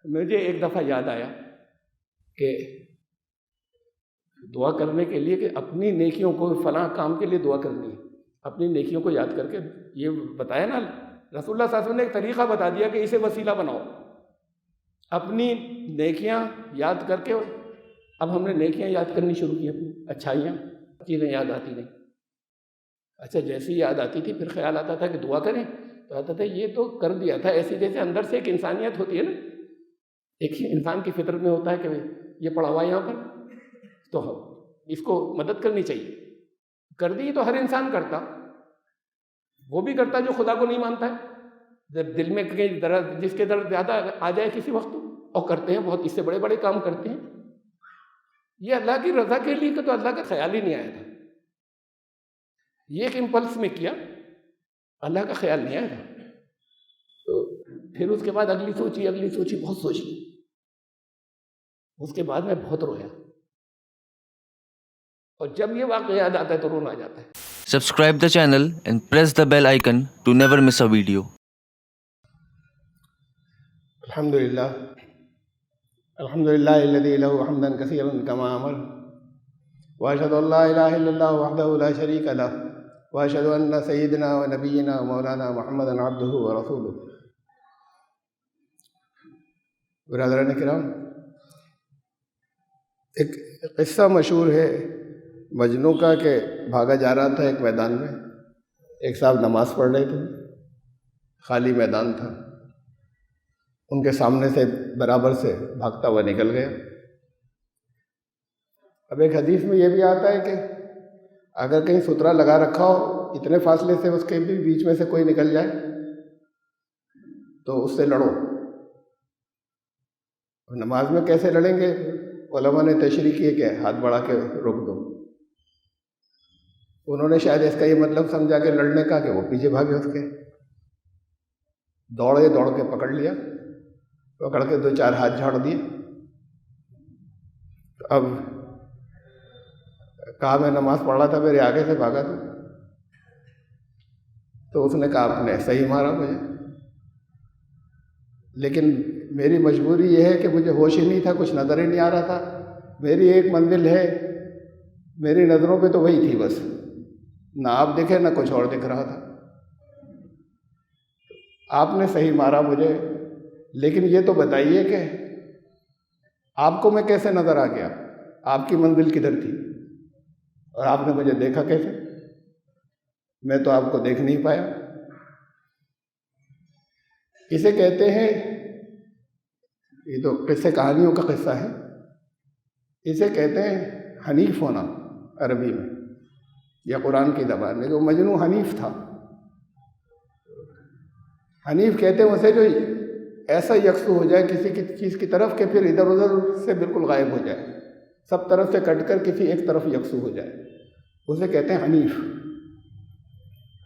مجھے ایک دفعہ یاد آیا کہ دعا کرنے کے لیے کہ اپنی نیکیوں کو، فلاں کام کے لیے دعا کرنی ہے، اپنی نیکیوں کو یاد کر کے، یہ بتایا نا رسول اللہ صلی اللہ علیہ وسلم نے ایک طریقہ بتا دیا کہ اسے وسیلہ بناؤ، اپنی نیکیاں یاد کر کے۔ اب ہم نے نیکیاں یاد کرنی شروع کی، اپنی اچھائیاں، چیزیں یاد آتی نہیں۔ اچھا جیسی یاد آتی تھی پھر خیال آتا تھا کہ دعا کریں، تو آتا تھا یہ تو کر دیا تھا، ایسی جیسے اندر سے ایک انسانیت ہوتی ہے نا، ایک انسان کی فطرت میں ہوتا ہے کہ یہ پڑا ہوا ہے یہاں پر تو اس کو مدد کرنی چاہیے، کر دی تو ہر انسان کرتا، وہ بھی کرتا جو خدا کو نہیں مانتا ہے، جب دل میں کہیں درد، جس کے درد زیادہ آ جائے کسی وقت، اور کرتے ہیں بہت، اس سے بڑے بڑے کام کرتے ہیں۔ یہ اللہ کی رضا کے لیے تو اللہ کا خیال ہی نہیں آیا تھا، یہ ایک امپلس میں کیا، اللہ کا خیال نہیں آیا تھا۔ تو پھر اس کے بعد اگلی سوچی، بہت سوچی، اس کے بعد میں بہت رویا، اور جب یہ واقعہ یاد آتا ہے تو رونا آ جاتا ہے۔ Subscribe the channel and press the bell icon to never miss a video. الحمدللہ الذی له حمدا کثیرا کما امر، واشهد ان لا الہ الا اللہ وحدہ لا شریک لہ، واشهد ان سیدنا و نبینا و مولانا محمدا عبدہ و رسولہ۔ برادران کرام، ایک قصہ مشہور ہے مجنوں کا کہ بھاگا جا رہا تھا ایک میدان میں، ایک صاحب نماز پڑھ رہے تھے، خالی میدان تھا، ان کے سامنے سے برابر سے بھاگتا ہوا نکل گیا۔ اب ایک حدیث میں یہ بھی آتا ہے کہ اگر کہیں سترا لگا رکھا ہو، اتنے فاصلے سے اس کے بھی بیچ میں سے کوئی نکل جائے تو اس سے لڑو۔ نماز میں کیسے لڑیں گے؟ علماء نے تشریح کی کہ ہاتھ بڑھا کے روک دو۔ انہوں نے شاید اس کا یہ مطلب سمجھا کہ لڑنے کا، کہ وہ پیچھے بھاگے، اس کے دوڑ کے پکڑ لیا، پکڑ کے 2-4 ہاتھ جھاڑ دیے۔ اب کہا میں نماز پڑھ رہا تھا، میرے آگے سے بھاگا تو اس نے کہا آپ نے صحیح مارا مجھے، لیکن میری مجبوری یہ ہے کہ مجھے ہوش ہی نہیں تھا، کچھ نظر ہی نہیں آ رہا تھا، میری ایک منزل ہے، میری نظروں پہ تو وہی تھی بس، نہ آپ دکھے نہ کچھ اور دکھ رہا تھا۔ آپ نے صحیح مارا مجھے، لیکن یہ تو بتائیے کہ آپ کو میں کیسے نظر آ گیا؟ آپ کی منزل کدھر تھی اور آپ نے مجھے دیکھا کیسے؟ میں تو آپ کو دیکھ نہیں پایا۔ اسے کہتے ہیں، یہ تو قصے کہانیوں کا قصہ ہے، اسے کہتے ہیں حنیف ہونا عربی میں یا قرآن کی زبان میں، جو مجنوں حنیف تھا۔ حنیف کہتے ہیں اسے جو ایسا یکسو ہو جائے کسی کی چیز کی طرف کہ پھر ادھر ادھر سے بالکل غائب ہو جائے، سب طرف سے کٹ کر کسی ایک طرف یکسو ہو جائے، اسے کہتے ہیں حنیف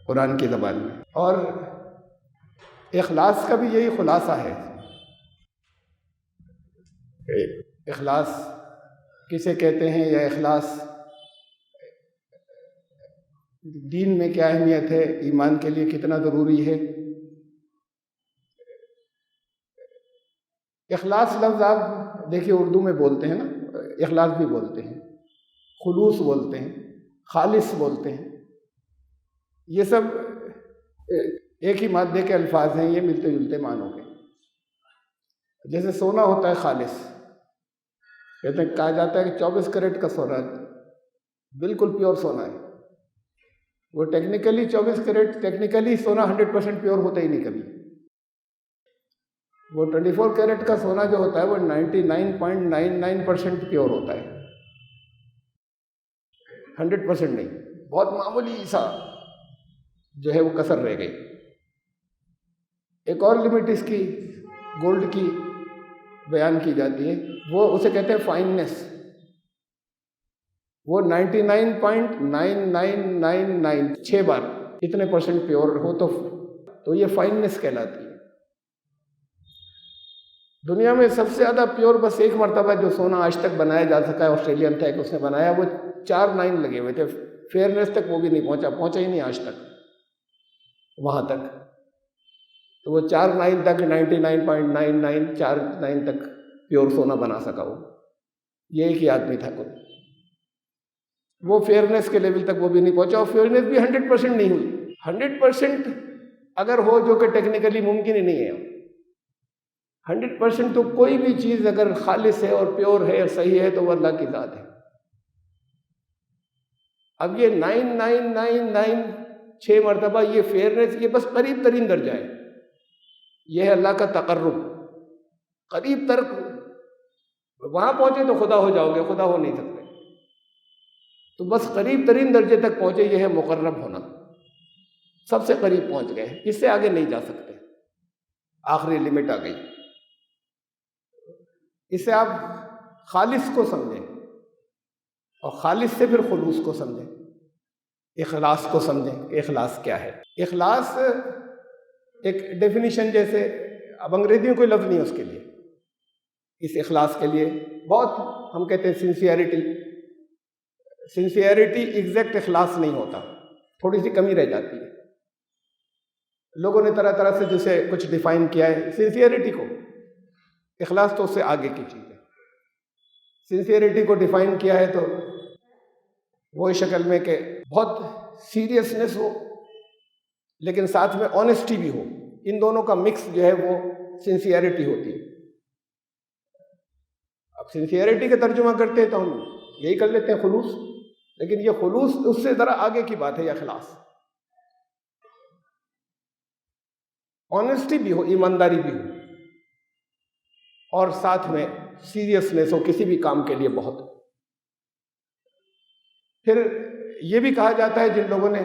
قرآن کی زبان میں۔ اور اخلاص کا بھی یہی خلاصہ ہے۔ اخلاص کسے کہتے ہیں، یا اخلاص دین میں کیا اہمیت ہے، ایمان کے لیے کتنا ضروری ہے؟ اخلاص لفظ آپ دیکھیے اردو میں بولتے ہیں نا، اخلاص بھی بولتے ہیں، خلوص بولتے ہیں، خالص بولتے ہیں، یہ سب ایک ہی مادے کے الفاظ ہیں، یہ ملتے جلتے معنوں کے۔ جیسے سونا ہوتا ہے خالص، کہتے ہیں، کہا جاتا ہے کہ 24 کیرٹ کا سونا بالکل پیور سونا ہے۔ وہ ٹیکنیکلی 24 کیرٹ ٹیکنیکلی سونا 100% پیور ہوتا ہی نہیں کبھی۔ وہ 24 کیرٹ کا سونا جو ہوتا ہے وہ 99.99% پیور ہوتا ہے، 100% نہیں، بہت معمولی سا جو ہے وہ کسر رہ گئی۔ ایک اور لمٹ اس کی گولڈ کی بیان کی جاتی ہے، وہ اسے کہتے ہیں فائننس۔ وہ 99.9999 6 بار اتنے % پیور ہو تو یہ فائننس کہلاتی ہے۔ دنیا میں سب سے زیادہ پیور بس ایک مرتبہ جو سونا آج تک بنایا جا سکا ہے، آسٹریلین تھا کہ اس نے بنایا، وہ 4 9 لگے ہوئے تھے، فیئرنیس تک وہ بھی نہیں پہنچا ہی نہیں آج تک وہاں تک۔ تو وہ 4/9 تک 99.9949 تک پیور سونا بنا سکا یہ ایک ہی آدمی تھا کوئی. وہ فیئرنیس کے لیول تک وہ بھی نہیں پہنچا، اور فیئرنیس بھی 100% نہیں ہوئی. 100% اگر ہو، جو کہ ٹیکنیکلی ممکن ہی نہیں ہے. 100% تو کوئی بھی چیز اگر خالص ہے اور پیور ہے اور صحیح ہے تو وہ اللہ کی ذات ہے. اب یہ 9999 6 مرتبہ یہ فیئرنیس، یہ بس قریب ترین درجہ ہے. یہ ہے اللہ کا تقرب، قریب تر. وہاں پہنچے تو خدا ہو جاؤ گے، خدا ہو نہیں سکتے. تو بس قریب ترین درجے تک پہنچے، یہ ہے مقرب ہونا. سب سے قریب پہنچ گئے، اس سے آگے نہیں جا سکتے. آخری لمٹ آ گئی. اس سے آپ خالص کو سمجھیں، اور خالص سے پھر خلوص کو سمجھیں، اخلاص کو سمجھیں کہ اخلاص کیا ہے. اخلاص ایک ڈیفینیشن، جیسے اب انگریزی میں کوئی لفظ نہیں ہے اس کے لیے. اس اخلاص کے لیے بہت ہم کہتے ہیں سنسیئرٹی ایگزیکٹ اخلاص نہیں ہوتا، تھوڑی سی کمی رہ جاتی ہے. لوگوں نے طرح طرح سے جسے کچھ ڈیفائن کیا ہے سنسیئرٹی کو. اخلاص تو اس سے آگے کی چیز ہے. سنسیئرٹی کو ڈیفائن کیا ہے تو وہ شکل میں کہ بہت سیریسنس ہو لیکن ساتھ میں آنیسٹی بھی ہو. ان دونوں کا مکس جو ہے وہ سنسیئرٹی ہوتی ہے. اب سنسیئرٹی کا ترجمہ کرتے ہیں تو ہم یہی کر لیتے ہیں خلوص، لیکن یہ خلوص اس سے ذرا آگے کی بات ہے. یہ اخلاص آنیسٹی بھی ہو، ایمانداری بھی ہو، اور ساتھ میں سیریسنس ہو کسی بھی کام کے لیے بہت. پھر یہ بھی کہا جاتا ہے جن لوگوں نے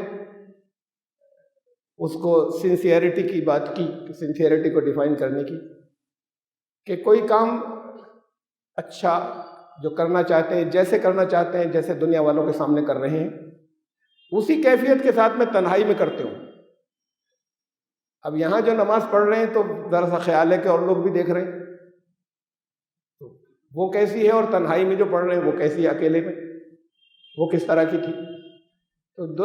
اس کو سنسیئرٹی کی بات کی، سنسیئرٹی کو ڈیفائن کرنے کی، کہ کوئی کام اچھا جو کرنا چاہتے ہیں، جیسے کرنا چاہتے ہیں، جیسے دنیا والوں کے سامنے کر رہے ہیں، اسی کیفیت کے ساتھ میں تنہائی میں کرتے ہوں. اب یہاں جو نماز پڑھ رہے ہیں تو ذرا سا خیال ہے کہ اور لوگ بھی دیکھ رہے ہیں، وہ کیسی ہے، اور تنہائی میں جو پڑھ رہے ہیں وہ کیسی ہے، اکیلے میں وہ کس طرح کی تھی. تو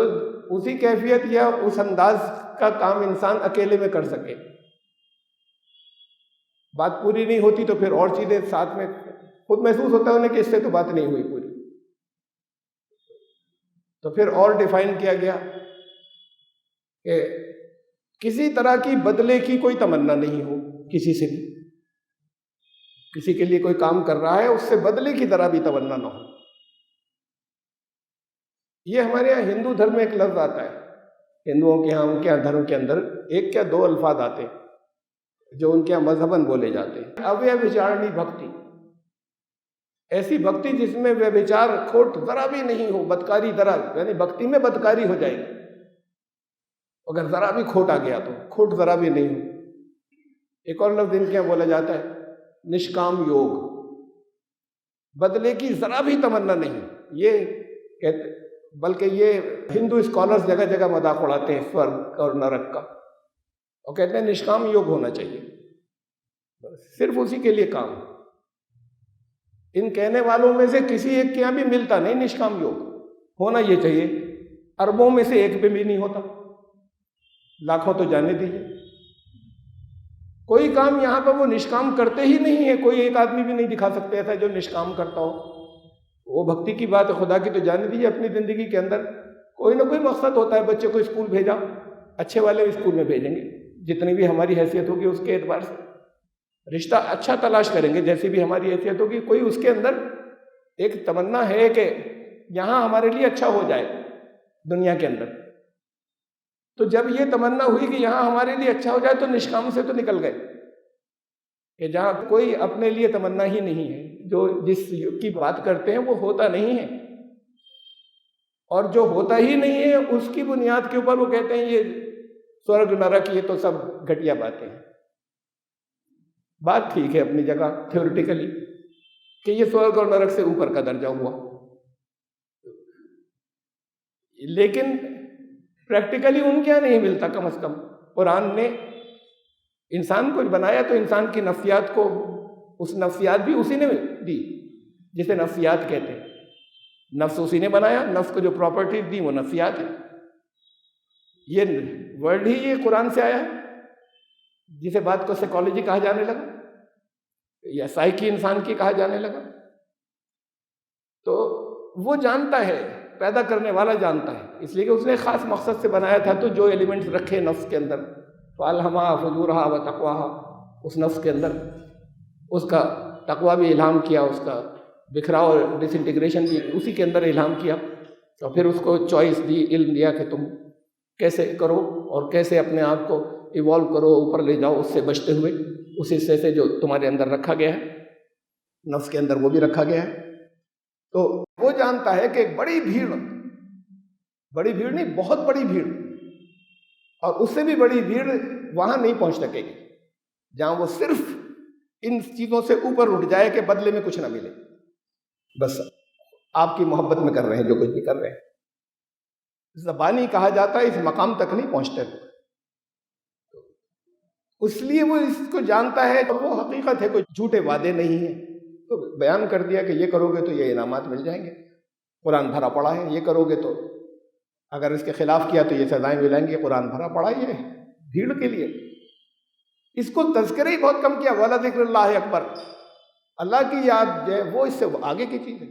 اسی کیفیت یا اس انداز کا کام انسان اکیلے میں کر سکے. بات پوری نہیں ہوتی تو پھر اور چیزیں ساتھ میں خود محسوس ہوتا ہے انہیں کہ اس سے تو بات نہیں ہوئی پوری. تو پھر اور ڈیفائن کیا گیا کہ کسی طرح کی بدلے کی کوئی تمنا نہیں ہو کسی سے بھی. کسی کے لیے کوئی کام کر رہا ہے، اس سے بدلے کی طرح بھی تمنا نہ ہو. یہ ہمارے یہاں ہندو دھرم میں ایک لفظ آتا ہے. ہندوؤں کے یہاں، ان کے یہاں دھرم کے اندر ایک یا دو الفاظ آتے ہیں جو ان کے یہاں مذہباً بولے جاتے ہیں. اویابھچارنی بھکتی، ایسی بھکتی جس میں ویبھچار کھوٹ ذرا بھی نہیں ہو. بدکاری ذرا، یعنی بھکتی میں بدکاری ہو جائے گی اگر ذرا بھی کھوٹ آ گیا تو، کھوٹ ذرا بھی نہیں ہو. ایک اور لفظ ان کے یہاں بولا جاتا ہے نشکام یوگ، بدلے کی ذرا بھی تمنا نہیں. یہ کہتے، بلکہ یہ ہندو اسکالرز جگہ جگہ مذاق اڑاتے ہیں سورگ اور نرک کا، اور کہتے ہیں نشکام یوگ ہونا چاہیے، صرف اسی کے لیے کام. ان کہنے والوں میں سے کسی ایک کے یہاں بھی ملتا نہیں نشکام یوگ. ہونا یہ چاہیے، اربوں میں سے ایک پہ بھی نہیں ہوتا، لاکھوں تو جانے دیجیے. کوئی کام یہاں پر وہ نشکام کرتے ہی نہیں ہے. کوئی ایک آدمی بھی نہیں دکھا سکتے ایسا جو نشکام کرتا ہو. وہ بھکتی کی بات ہے، خدا کی تو جانے دیجیے. اپنی زندگی کے اندر کوئی نہ کوئی مقصد ہوتا ہے. بچے کو اسکول بھیجا، اچھے والے اسکول میں بھیجیں گے، جتنی بھی ہماری حیثیت ہوگی اس کے اعتبار سے. رشتہ اچھا تلاش کریں گے جیسی بھی ہماری حیثیت ہوگی. کوئی اس کے اندر ایک تمنا ہے کہ یہاں ہمارے لیے اچھا ہو جائے دنیا کے اندر. تو جب یہ تمنا ہوئی کہ یہاں ہمارے لیے اچھا ہو جائے تو نشکام سے تو نکل گئے کہ جہاں کوئی اپنے لیے تمنا ہی نہیں ہے. جو جس کی بات کرتے ہیں وہ ہوتا نہیں ہے، اور جو ہوتا ہی نہیں ہے اس کی بنیاد کے اوپر وہ کہتے ہیں یہ سورگ نرک یہ تو سب گھٹیا باتیں ہیں. بات ٹھیک ہے اپنی جگہ تھیوریٹیکلی کہ یہ سورگ اور نرک سے اوپر کا درجہ ہوا، لیکن پریکٹیکلی ان کے یہاں نہیں ملتا. کم از کم قرآن نے انسان کو بنایا تو انسان کی نفسیات کو، اس نفسیات بھی اسی نے دی جسے نفسیات کہتے ہیں. نفس اسی نے بنایا، نفس کو جو پراپرٹیز دی وہ نفسیات ہے. یہ ورڈ ہی یہ قرآن سے آیا ہے. جسے بات کو سائیکالوجی کہا جانے لگا یا سائیکی انسان کی کہا جانے لگا، تو وہ جانتا ہے، پیدا کرنے والا جانتا ہے، اس لیے کہ اس نے خاص مقصد سے بنایا تھا۔ تو جو ایلیمنٹس رکھے نفس کے اندر، فَأَلْهَمَهَا فُجُورَهَا وَتَقْوَاهَا، اس نفس کے اندر اس کا تقویٰ بھی الہام کیا، اس کا بکھراؤ اور ڈس انٹیگریشن بھی اسی کے اندر الہام کیا، اور پھر اس کو چوائس دی، علم دیا کہ تم کیسے کرو اور کیسے اپنے آپ کو ایوالو کرو، اوپر لے جاؤ اس سے بچتے ہوئے، اس حصے سے جو تمہارے اندر رکھا گیا ہے، نفس کے اندر وہ بھی رکھا گیا ہے۔ تو وہ جانتا ہے کہ ایک بڑی بھیڑ نہیں، بہت بڑی بھیڑ، اور اس سے بھی بڑی بھیڑ وہاں نہیں پہنچ سکے گی جہاں وہ صرف ان چیزوں سے اوپر اٹھ جائے کہ بدلے میں کچھ نہ ملے، بس آپ کی محبت میں کر رہے ہیں جو کچھ بھی کر رہے ہیں۔ زبانی کہا جاتا ہے، اس مقام تک نہیں پہنچتے، اس لیے وہ اس کو جانتا ہے، اور وہ حقیقت ہے، کوئی جھوٹے وعدے نہیں ہیں۔ تو بیان کر دیا کہ یہ کرو گے تو یہ انعامات مل جائیں گے، قرآن بھرا پڑا ہے، یہ کرو گے تو اگر اس کے خلاف کیا تو یہ سزائیں ملیں گی، قرآن بھرا پڑا ہے بھیڑ کے لیے۔ اس کو تذکرہ ہی بہت کم کیا، وَلَا ذِکْرُ اللَّهِ اکبر، اللہ کی یاد جو ہے وہ اس سے آگے کی چیز ہے،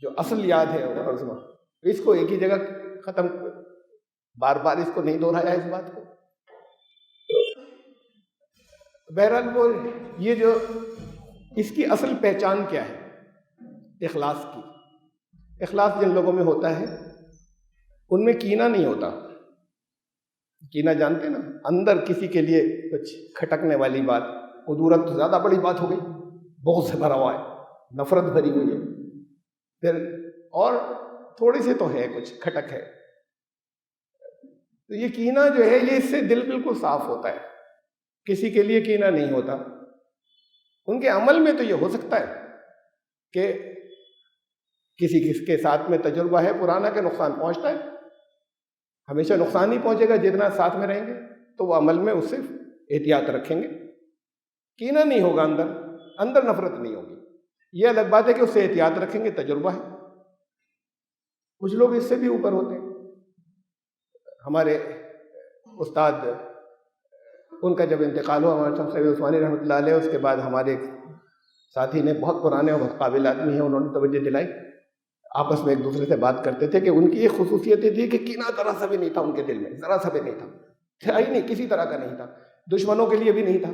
جو اصل یاد ہے اس کو ایک ہی جگہ ختم، بار بار اس کو نہیں دہرایا اس بات کو۔ بہرحال وہ یہ جو اس کی اصل پہچان کیا ہے، اخلاص کی۔ اخلاص جن لوگوں میں ہوتا ہے ان میں کینہ نہیں ہوتا۔ کینہ جانتے نا، اندر کسی کے لیے کچھ کھٹکنے والی بات، قدورت تو زیادہ بڑی بات ہو گئی، بہت سے بھرا ہوا ہے، نفرت بھری ہوئی ہے، پھر اور تھوڑی سی تو ہے، کچھ کھٹک ہے، تو یہ کینہ جو ہے یہ اس سے دل بالکل صاف ہوتا ہے، کسی کے لیے کینہ نہیں ہوتا۔ ان کے عمل میں تو یہ ہو سکتا ہے کہ کسی کے ساتھ میں تجربہ ہے پرانا کہ نقصان پہنچتا ہے، ہمیشہ نقصان نہیں پہنچے گا جتنا ساتھ میں رہیں گے، تو وہ عمل میں اس سے احتیاط رکھیں گے، کینہ نہیں ہوگا، اندر نفرت نہیں ہوگی۔ یہ الگ بات ہے کہ اس سے احتیاط رکھیں گے، تجربہ ہے۔ کچھ لوگ اس سے بھی اوپر ہوتے ہیں۔ ہمارے استاد، ان کا جب انتقال ہوا، ہمارے شمس سید عثمانی رحمۃ اللہ علیہ، اس کے بعد ہمارے ایک ساتھی نے، بہت پرانے اور بہت قابل آدمی ہیں، انہوں نے توجہ دلائی، آپس میں ایک دوسرے سے بات کرتے تھے کہ ان کی یہ خصوصیتیں تھی کہ کینہ ذرا سا بھی نہیں تھا ان کے دل میں، ذرا سا بھی نہیں تھا ہی نہیں، کسی طرح کا نہیں تھا، دشمنوں کے لیے بھی نہیں تھا۔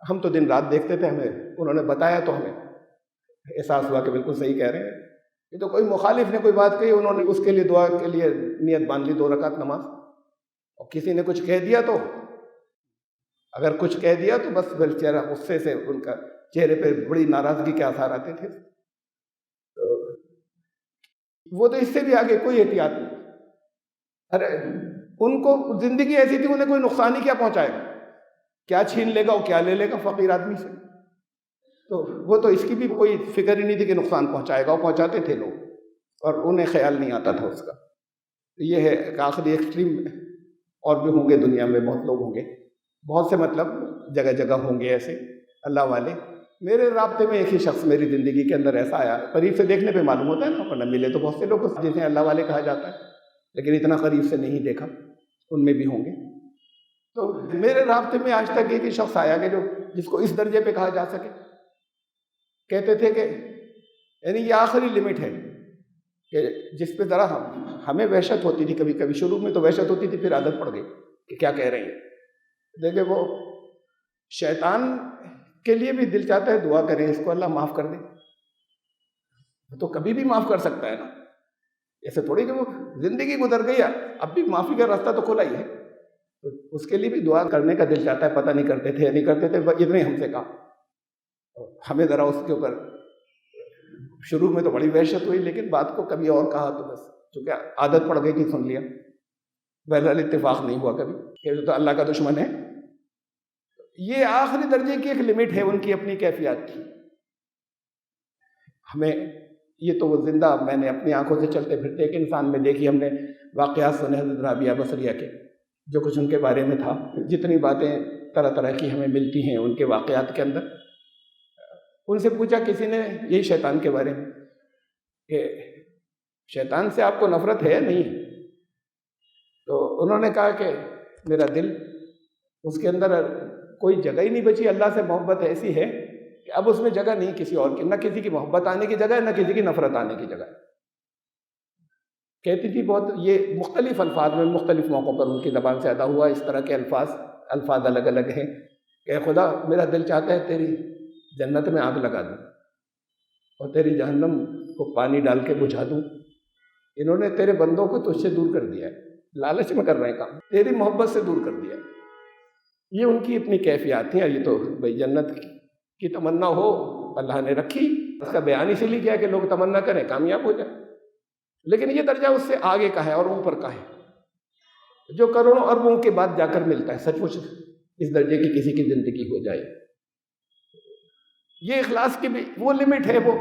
ہم تو دن رات دیکھتے تھے، ہمیں انہوں نے بتایا تو ہمیں احساس ہوا کہ بالکل صحیح کہہ رہے ہیں۔ یہ تو کوئی مخالف نے کوئی بات کہی، انہوں نے اس کے لیے دعا کے لیے نیت باندھ لی، 2 رکعت نماز، اور کسی نے کچھ کہہ دیا تو اگر کچھ کہہ دیا تو بس پھر چہرہ غصے سے ان کا چہرے پہ بڑی ناراضگی کے آثار آتے تھے۔ وہ تو اس سے بھی آگے کوئی احتیاط نہیں۔ ارے ان کو زندگی ایسی تھی، انہیں کوئی نقصان ہی کیا پہنچائے گا، کیا چھین لے گا اور کیا لے لے گا فقیر آدمی سے، تو وہ تو اس کی بھی کوئی فکر ہی نہیں تھی کہ نقصان پہنچائے گا، اور پہنچاتے تھے لوگ، اور انہیں خیال نہیں آتا تھا اس کا۔ یہ ہے کہ آخری ایکسٹریم، اور بھی ہوں گے دنیا میں، بہت لوگ ہوں گے، بہت سے مطلب جگہ جگہ ہوں گے ایسے اللہ والے۔ میرے رابطے میں ایک ہی شخص میری زندگی کے اندر ایسا آیا، قریب سے دیکھنے پہ معلوم ہوتا ہے نا، ورنہ ملے تو بہت سے لوگ جنہیں اللہ والے کہا جاتا ہے، لیکن اتنا قریب سے نہیں دیکھا، ان میں بھی ہوں گے۔ تو میرے رابطے میں آج تک ایک ہی شخص آیا کہ جس کو اس درجے پہ کہا جا سکے، کہتے تھے کہ یعنی یہ آخری لمٹ ہے کہ جس پہ ذرا ہمیں وحشت ہوتی تھی، کبھی کبھی شروع میں تو وحشت ہوتی تھی، پھر عادت پڑ گئی کہ کیا کہہ رہے ہیں۔ دیکھیں وہ شیطان کے لیے بھی دل چاہتا ہے دعا کریں، اس کو اللہ معاف کر دے، تو کبھی بھی معاف کر سکتا ہے نا، ایسے تھوڑی کہ وہ زندگی گزر گئی، اب بھی معافی کا راستہ تو کھلا ہی ہے، تو اس کے لیے بھی دعا کرنے کا دل چاہتا ہے۔ پتہ نہیں کرتے تھے یا نہیں کرتے تھے، اتنے ہم سے کہا، ہمیں ذرا اس کے اوپر شروع میں تو بڑی وحشت ہوئی، لیکن بات کو کبھی اور کہا تو بس چونکہ عادت پڑ گئی تھی، سن لیا۔ بہرحال اتفاق نہیں ہوا کبھی کہ تو اللہ کا دشمن ہے۔ یہ آخری درجے کی ایک لمٹ ہے ان کی اپنی کیفیات کی۔ ہمیں یہ تو وہ زندہ، میں نے اپنی آنکھوں سے چلتے پھرتے ایک انسان میں دیکھی، ہم نے واقعات سنے حضرت رابعہ بصریہ کے، جو کچھ ان کے بارے میں تھا، جتنی باتیں طرح طرح کی ہمیں ملتی ہیں ان کے واقعات کے اندر۔ ان سے پوچھا کسی نے یہی شیطان کے بارے میں کہ شیطان سے آپ کو نفرت ہے یا نہیں؟ تو انہوں نے کہا کہ میرا دل اس کے اندر کوئی جگہ ہی نہیں بچی. اللہ سے محبت ایسی ہے کہ اب اس میں جگہ نہیں کسی اور کی، نہ کسی کی محبت آنے کی جگہ ہے، نہ کسی کی نفرت آنے کی جگہ ہے. کہتی تھی بہت، یہ مختلف الفاظ میں مختلف موقعوں پر ان کی زبان سے ادا ہوا اس طرح کے الفاظ الگ الگ ہیں کہ خدا میرا دل چاہتا ہے تیری جنت میں آگ لگا دوں اور تیری جہنم کو پانی ڈال کے بجھا دوں. انہوں نے تیرے بندوں کو تجھ سے دور کر دیا ہے، لالچ میں کر رہے ہیں کام، تیری محبت سے دور کر دیا ہے. یہ ان کی اپنی کیفیات تھیں. یہ تو بھائی جنت کی تمنا ہو اللہ نے رکھی، اس کا بیان اسی لیے کیا کہ لوگ تمنا کریں کامیاب ہو جائیں. لیکن یہ درجہ اس سے آگے کا ہے اور اوپر کا ہے جو کروڑوں اربوں کے بعد جا کر ملتا ہے. سچ مچ اس درجے کی کسی کی زندگی ہو جائے. یہ اخلاص کی بھی وہ لمٹ ہے، وہ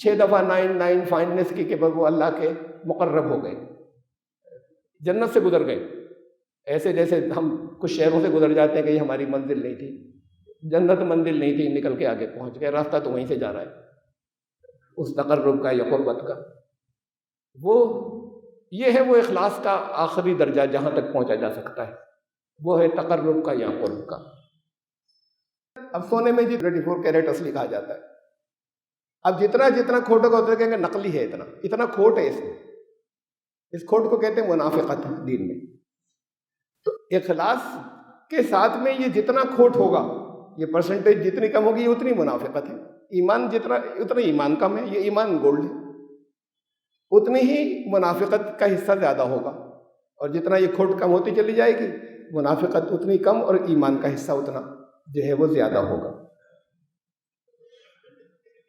6 دفعہ 9 فائنڈنس کی کہ وہ اللہ کے مقرب ہو گئے، جنت سے گزر گئے. ایسے جیسے ہم کچھ شہروں سے گزر جاتے ہیں کہ یہ ہماری منزل نہیں تھی، جنت منزل نہیں تھی، نکل کے آگے پہنچ گئے، راستہ تو وہیں سے جا رہا ہے اس تقرب کا یا قربت کا. وہ یہ ہے وہ اخلاص کا آخری درجہ جہاں تک پہنچا جا سکتا ہے، وہ ہے تقرب کا یا قرب کا. اب سونے میں جی 24 کیرٹ اصلی کہا جاتا ہے. اب جتنا کھوٹ ہوگا اتنا کہیں گے نقلی ہے، اتنا کھوٹ ہے اس کھوٹ کو کہتے ہیں منافقت دین میں. تو اخلاص کے ساتھ میں یہ جتنا کھوٹ ہوگا، یہ پرسنٹیج جتنی کم ہوگی یہ اتنی منافقت ہے. ایمان اتنا ایمان کم ہے، یہ ایمان گولڈ ہے، اتنی ہی منافقت کا حصہ زیادہ ہوگا. اور جتنا یہ کھوٹ کم ہوتی چلی جائے گی منافقت اتنی کم اور ایمان کا حصہ اتنا جو ہے وہ زیادہ ہوگا.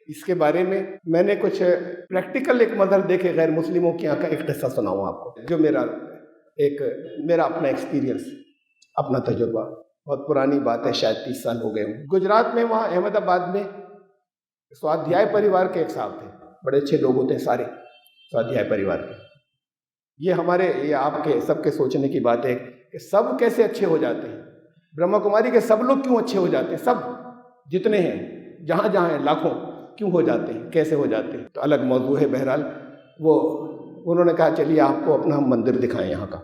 اس کے بارے میں نے کچھ پریکٹیکل ایک مظہر دیکھے غیر مسلموں کے یہاں کا ایک قصہ سناؤں آپ کو، جو میرا اپنا ایکسپیرینس، اپنا تجربہ. بہت پرانی بات ہے، شاید 30 سال ہو گئے ہوں. گجرات میں وہاں احمد آباد میں سوادھیائے پریوار کے ایک صاحب تھے، بڑے اچھے لوگ ہوتے ہیں سارے سوادھیائے پریوار کے. یہ آپ کے سب کے سوچنے کی بات ہے کہ سب کیسے اچھے ہو جاتے ہیں. برہما کماری کے سب لوگ کیوں اچھے ہو جاتے ہیں، سب جتنے ہیں جہاں ہیں لاکھوں کیوں ہو جاتے ہیں، کیسے ہو جاتے ہیں، تو الگ موضوع ہے. بہرحال انہوں نے کہا چلیے آپ کو اپنا ہم مندر دکھائیں یہاں کا.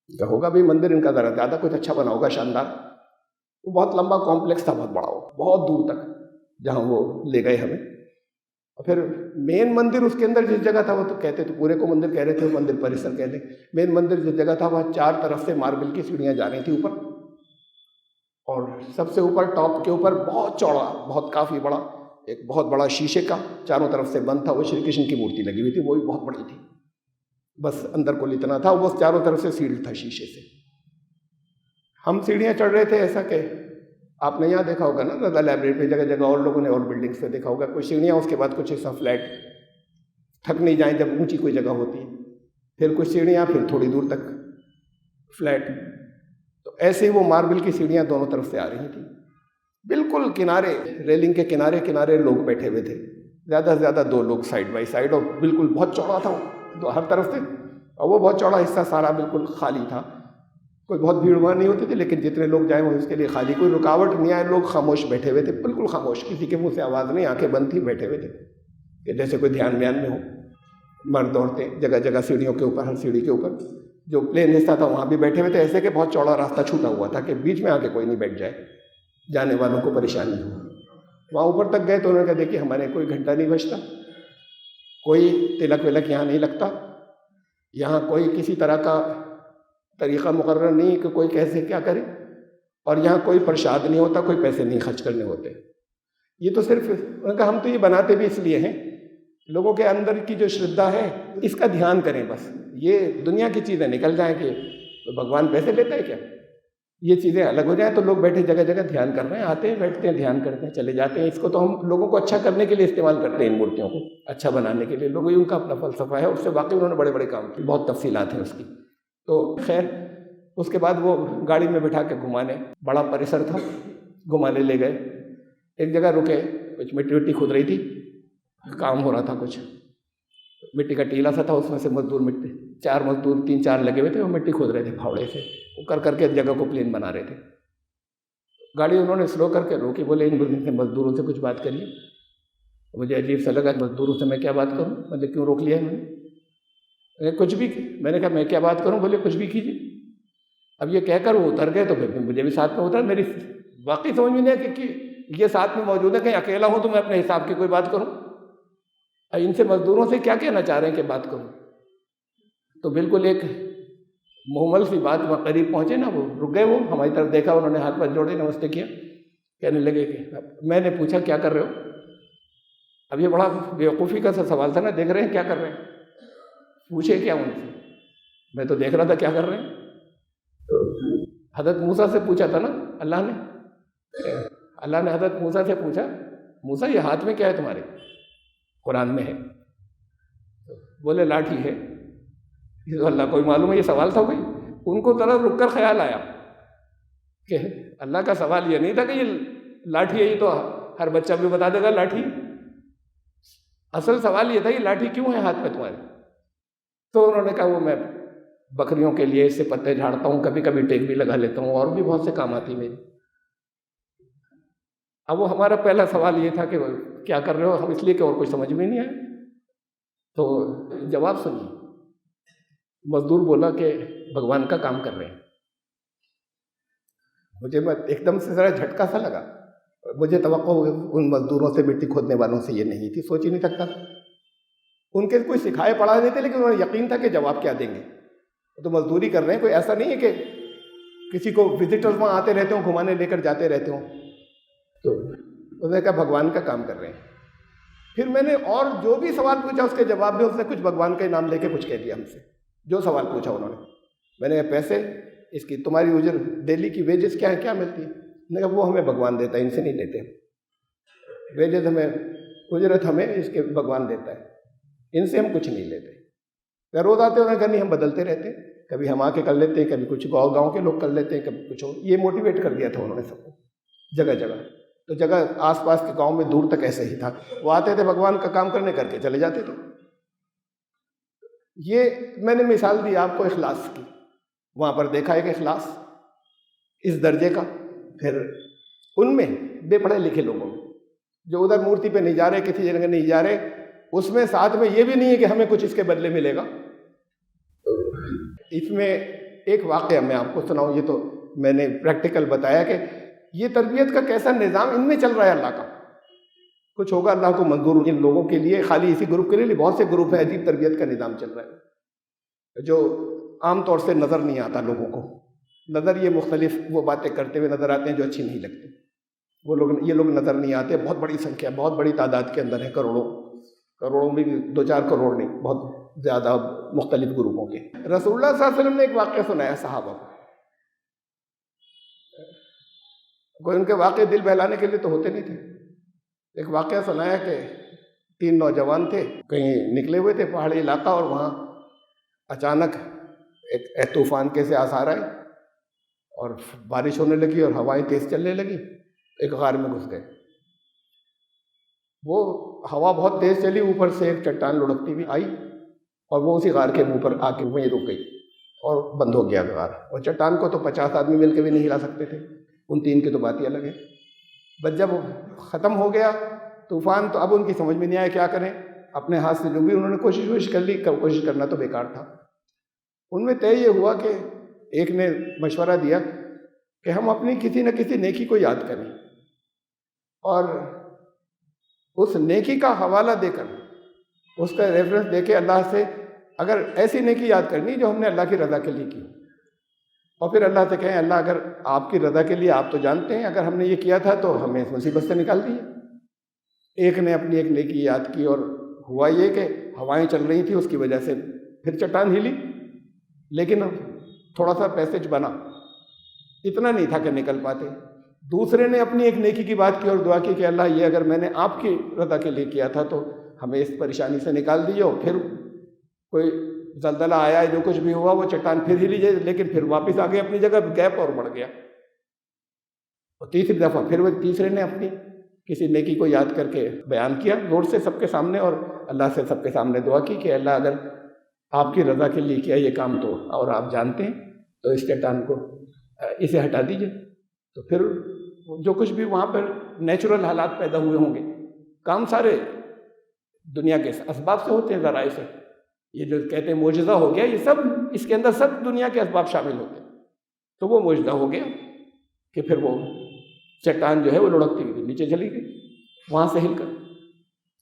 کہ ہوگا بھی مندر ان کا ذرا زیادہ کچھ اچھا بنا ہوگا، شاندار. وہ بہت لمبا کمپلیکس تھا، بہت بڑا ہو، بہت دور تک جہاں وہ لے گئے ہمیں. اور پھر مین مندر اس کے اندر جس جگہ تھا، وہ تو کہتے تو پورے کو مندر کہہ رہے تھے، مندر پریسر کہتے. مین مندر جس جگہ تھا وہاں 4 طرف سے ماربل کی سیڑھیاں جا رہی تھیں اوپر، اور سب سے اوپر ٹاپ کے اوپر بہت چوڑا، بہت کافی بڑا ایک بہت بڑا شیشے کا چاروں طرف سے بند تھا، وہ شری کرشن کی مورتی لگی ہوئی تھی، وہ بھی بہت بڑی تھی. بس اندر کو اتنا تھا، وہ چاروں طرف سے سیلڈ تھا شیشے سے. ہم سیڑھیاں چڑھ رہے تھے، ایسا کہ آپ نے یہاں دیکھا ہوگا نا رضا لائبریری پہ جگہ جگہ، اور لوگوں نے اور بلڈنگس پہ دیکھا ہوگا، کچھ سیڑھیاں اس کے بعد کچھ ایسا فلیٹ، تھک نہیں جائیں جب اونچی کوئی جگہ ہوتی ہے، پھر کچھ سیڑھیاں پھر تھوڑی دور تک فلیٹ. تو ایسے ہی وہ ماربل کی سیڑھیاں دونوں طرف سے آ رہی تھیں. بالکل کنارے، ریلنگ کے کنارے لوگ بیٹھے ہوئے تھے، زیادہ سے زیادہ 2 لوگ سائڈ بائی سائڈ، اور بالکل بہت چوڑا تھا وہ ہر طرف سے. اور وہ بہت چوڑا حصہ سارا بالکل خالی تھا، کوئی بہت بھیڑ بھاڑ نہیں ہوتی تھی، لیکن جتنے لوگ جائیں وہ اس کے لیے خالی، کوئی رکاوٹ نہیں آئے. لوگ خاموش بیٹھے ہوئے تھے، بالکل خاموش، کسی کے منہ سے آواز نہیں، آنکھیں بند تھی، بیٹھے ہوئے تھے کہ جیسے کوئی دھیان میں ہو. مرد عورتیں جگہ جگہ سیڑھیوں کے اوپر، ہر سیڑھی کے اوپر جو پلین حصہ تھا وہاں بھی بیٹھے ہوئے تھے، ایسے کہ بہت چوڑا راستہ چھوٹا ہوا تھا کہ بیچ میں آ کے کوئی نہیں بیٹھ جائے، جانے والوں کو پریشانی ہو. وہاں اوپر تک گئے تو انہوں نے کہا دیکھیے ہمارے کوئی گھنٹہ نہیں بجتا، کوئی تلک ولک یہاں نہیں لگتا، یہاں کوئی کسی طرح کا طریقہ مقرر نہیں کہ کوئی کیسے کیا کرے، اور یہاں کوئی پرشاد نہیں ہوتا، کوئی پیسے نہیں خرچ کرنے ہوتے. یہ تو صرف انہوں نے کہا ہم تو یہ بناتے بھی اس لیے ہیں لوگوں کے اندر کی جو شردھا ہے اس کا دھیان کریں، بس یہ دنیا کی چیزیں نکل جائیں کہ بھگوان پیسے لیتا ہے کیا، یہ چیزیں الگ ہو جائیں تو لوگ بیٹھے جگہ جگہ دھیان کر رہے ہیں، آتے ہیں بیٹھتے ہیں دھیان کرتے ہیں چلے جاتے ہیں. اس کو تو ہم لوگوں کو اچھا کرنے کے لیے استعمال کرتے ہیں، ان مورتیوں کو اچھا بنانے کے لیے. لوگ ان کا اپنا فلسفہ ہے، اس سے واقعی انہوں نے بڑے بڑے کام کیے، بہت تفصیلات ہیں اس کی. تو خیر اس کے بعد وہ گاڑی میں بٹھا کے گھمانے، بڑا پریسر تھا، گھمانے لے گئے. ایک جگہ رکے، کچھ مٹی کھود رہی تھی، کام ہو رہا تھا، کچھ مٹی کا ٹیلا سا تھا، اس میں سے مزدور 4 مزدور 3-4 لگے ہوئے تھے، وہ مٹی کھود رہے تھے پھاوڑے سے، وہ کر کے جگہ کو پلین بنا رہے تھے. گاڑی انہوں نے سلو کر کے روکی، بولے ان مزدوروں سے کچھ بات کریے. مجھے عجیب سا لگا، مزدوروں سے میں کیا بات کروں، مطلب کیوں روک لیا ہے میں نے؟ کچھ بھی، میں نے کہا میں کیا بات کروں، بولے کچھ بھی کیجیے. اب یہ کہہ کر وہ اتر گئے تو پھر مجھے بھی ساتھ میں اترا. میری واقعی سمجھ میں نہیں آیا کہ یہ ساتھ میں موجود ہے، کہیں اکیلا ہوں تو میں اپنے حساب کی کوئی بات کروں. ان سے مزدوروں سے کیا کہنا چاہ رہے ہیں کہ بات کروں؟ تو بالکل ایک محمل سی بات میں قریب پہنچے نا، وہ رک گئے. وہ ہماری طرف دیکھا، انہوں نے ہاتھ پاس جوڑے، نمستے کیا. کہنے لگے کہ میں نے پوچھا کیا کر رہے ہو؟ اب یہ بڑا بیوقوفی کا سا سوال تھا نا، دیکھ رہے ہیں کیا کر رہے ہیں، پوچھے کیا ان سے؟ میں تو دیکھ رہا تھا کیا کر رہے ہیں. تو حضرت موسیٰ سے پوچھا تھا نا اللہ نے حضرت موسیٰ سے پوچھا، موسیٰ یہ ہاتھ میں کیا ہے تمہارے؟ قرآن میں ہے. بولے لاٹھی ہے. یہ تو اللہ کو ہی معلوم ہے، یہ سوال تھا کوئی. ان کو ذرا رک کر خیال آیا کہ اللہ کا سوال یہ نہیں تھا کہ یہ لاٹھی ہے، یہ تو ہر بچہ بھی بتا دے گا لاٹھی. اصل سوال یہ تھا یہ لاٹھی کیوں ہے ہاتھ میں تمہارے؟ تو انہوں نے کہا وہ میں بکریوں کے لیے اس سے پتے جھاڑتا ہوں، کبھی کبھی ٹیک بھی لگا لیتا ہوں، اور بھی بہت سے کام آتی میری. اب وہ ہمارا پہلا سوال یہ تھا کہ کیا کر رہے ہو؟ ہم اس لیے کہ اور کچھ سمجھ میں نہیں آیا. تو جواب سنیے. مزدور بولا کہ بھگوان کا کام کر رہے ہیں. مجھے ایک دم سے ذرا جھٹکا سا لگا. مجھے توقع ان مزدوروں سے، مٹی کھودنے والوں سے یہ نہیں تھی، سوچ ہی نہیں سکتا تھا. ان کے کوئی سکھائے پڑھا نہیں تھے، لیکن انہیں یقین تھا کہ جواب کیا دیں گے. تو مزدوری کر رہے ہیں، کوئی ایسا نہیں ہے کہ کسی کو وزٹرز وہاں آتے رہتے ہوں، گھمانے لے کر جاتے رہتے ہوں. تو انہوں نے کہا بھگوان کا کام کر رہے ہیں. پھر میں نے اور جو بھی سوال پوچھا اس کے جواب میں اس نے کچھ بھگوان کا نام لے کے کچھ کہہ دیا ہم سے. جو سوال پوچھا انہوں نے، میں نے کہا پیسے اس کی تمہاری اجر ڈیلی کی ویجز کیا ہے، کیا ملتی ہے؟ میں نے کہا وہ ہمیں بھگوان دیتا ہے، ان سے نہیں لیتے. ویجز ہمیں، اجرت ہمیں اس کے بھگوان دیتا ہے، ان سے ہم کچھ نہیں لیتے. روز آتے انہوں نے کہا نہیں ہم بدلتے رہتے ہیں، کبھی ہم آ کے کر لیتے ہیں، کبھی کچھ گاؤں کے لوگ کر لیتے ہیں، کبھی کچھ اور. یہ موٹیویٹ کر دیا تھا انہوں نے سب کو جگہ جگہ. تو جگہ آس پاس کے گاؤں میں دور تک ایسے ہی تھا. وہ آتے تھے بھگوان کا کام کرنے، کر کے چلے جاتے تھے. یہ میں نے مثال دی آپ کو اخلاص کی. وہاں پر دیکھا ہے کہ اخلاص اس درجے کا. پھر ان میں بے پڑھے لکھے لوگوں میں جو ادھر مورتی پہ نہیں جا رہے، کسی جگہ نہیں جا رہے، اس میں ساتھ میں یہ بھی نہیں ہے کہ ہمیں کچھ اس کے بدلے ملے گا. اس میں ایک واقعہ میں آپ کو سناؤں. یہ تو میں نے پریکٹیکل بتایا کہ یہ تربیت کا کیسا نظام ان میں چل رہا ہے اللہ کا. کچھ ہوگا اللہ کو منظور ان لوگوں کے لیے، خالی اسی گروپ کے لیے بہت سے گروپ ہیں. عجیب تربیت کا نظام چل رہا ہے جو عام طور سے نظر نہیں آتا لوگوں کو. نظر یہ مختلف وہ باتیں کرتے ہوئے نظر آتے ہیں جو اچھی نہیں لگتی. وہ لوگ، یہ لوگ نظر نہیں آتے. بہت بڑی سنکھیا، بہت بڑی تعداد کے اندر ہے، کروڑوں میں بھی 2-4 کروڑ نہیں، بہت زیادہ مختلف گروپوں کے. رسول اللہ صلی اللہ علیہ وسلم نے ایک واقعہ سنایا صحابہ کو. کوئی ان کے واقعے دل بہلانے کے لیے تو ہوتے نہیں تھے. ایک واقعہ سنایا کہ 3 نوجوان تھے، کہیں نکلے ہوئے تھے پہاڑی علاقہ، اور وہاں اچانک ایک طوفان کے سے آثار آئے اور بارش ہونے لگی اور ہوائیں تیز چلنے لگی. ایک غار میں گھس گئے. وہ ہوا بہت تیز چلی، اوپر سے ایک چٹان لڑکتی ہوئی آئی اور وہ اسی غار کے منہ پر آ کے وہیں رک گئی اور بند ہو گیا غار. اور چٹان کو تو 50 آدمی مل کے بھی نہیں ہلا سکتے تھے، ان 3 کی تو بات ہی الگ ہے. بس جب ختم ہو گیا طوفان تو اب ان کی سمجھ میں نہیں آیا کیا کریں. اپنے ہاتھ سے جو بھی انہوں نے کوشش کر لی، کوشش کرنا تو بیکار تھا. ان میں طے یہ ہوا کہ ایک نے مشورہ دیا کہ ہم اپنی کسی نہ کسی نیکی کو یاد کریں اور اس نیکی کا حوالہ دے کر، اس کا ریفرنس دے کے اللہ سے اگر ایسی نیکی یاد کرنی جو ہم نے اللہ کی رضا کے لیے کی، اور پھر اللہ سے کہیں اللہ اگر آپ کی رضا کے لیے، آپ تو جانتے ہیں اگر ہم نے یہ کیا تھا تو ہمیں اس مصیبت سے نکال دیے. ایک نے اپنی ایک نیکی یاد کی اور ہوا یہ کہ ہوائیں چل رہی تھیں، اس کی وجہ سے پھر چٹان ہلی، لیکن تھوڑا سا پیسج بنا، اتنا نہیں تھا کہ نکل پاتے. دوسرے نے اپنی ایک نیکی کی بات کی اور دعا کی کہ اللہ یہ اگر میں نے آپ کی رضا کے لیے کیا تھا تو ہمیں اس پریشانی سے نکال دیجیے. اور پھر کوئی زلزلہ آیا، جو کچھ بھی ہوا وہ چٹان پھر ہلی جائے، لیکن پھر واپس آ گئے اپنی جگہ، گیپ اور بڑھ گیا. اور تیسری دفعہ پھر وہ تیسرے نے اپنی کسی نیکی کو یاد کر کے بیان کیا زور سے سب کے سامنے، اور اللہ سے سب کے سامنے دعا کی کہ اللہ اگر آپ کی رضا کے لیے کیا یہ کام تو، اور آپ جانتے ہیں، تو اس چٹان کو اسے ہٹا دیجیے. تو پھر جو کچھ بھی وہاں پر نیچرل حالات پیدا ہوئے ہوں گے، کام سارے دنیا کے اسباب سے ہوتے ہیں، ذرائع سے. یہ جو کہتے ہیں معجزہ ہو گیا، یہ سب اس کے اندر سب دنیا کے اسباب شامل ہوتے ہیں. تو وہ معجزہ ہو گیا کہ پھر وہ چٹان جو ہے وہ لڑکتی ہوئی نیچے چلی گئی وہاں سے ہل کر،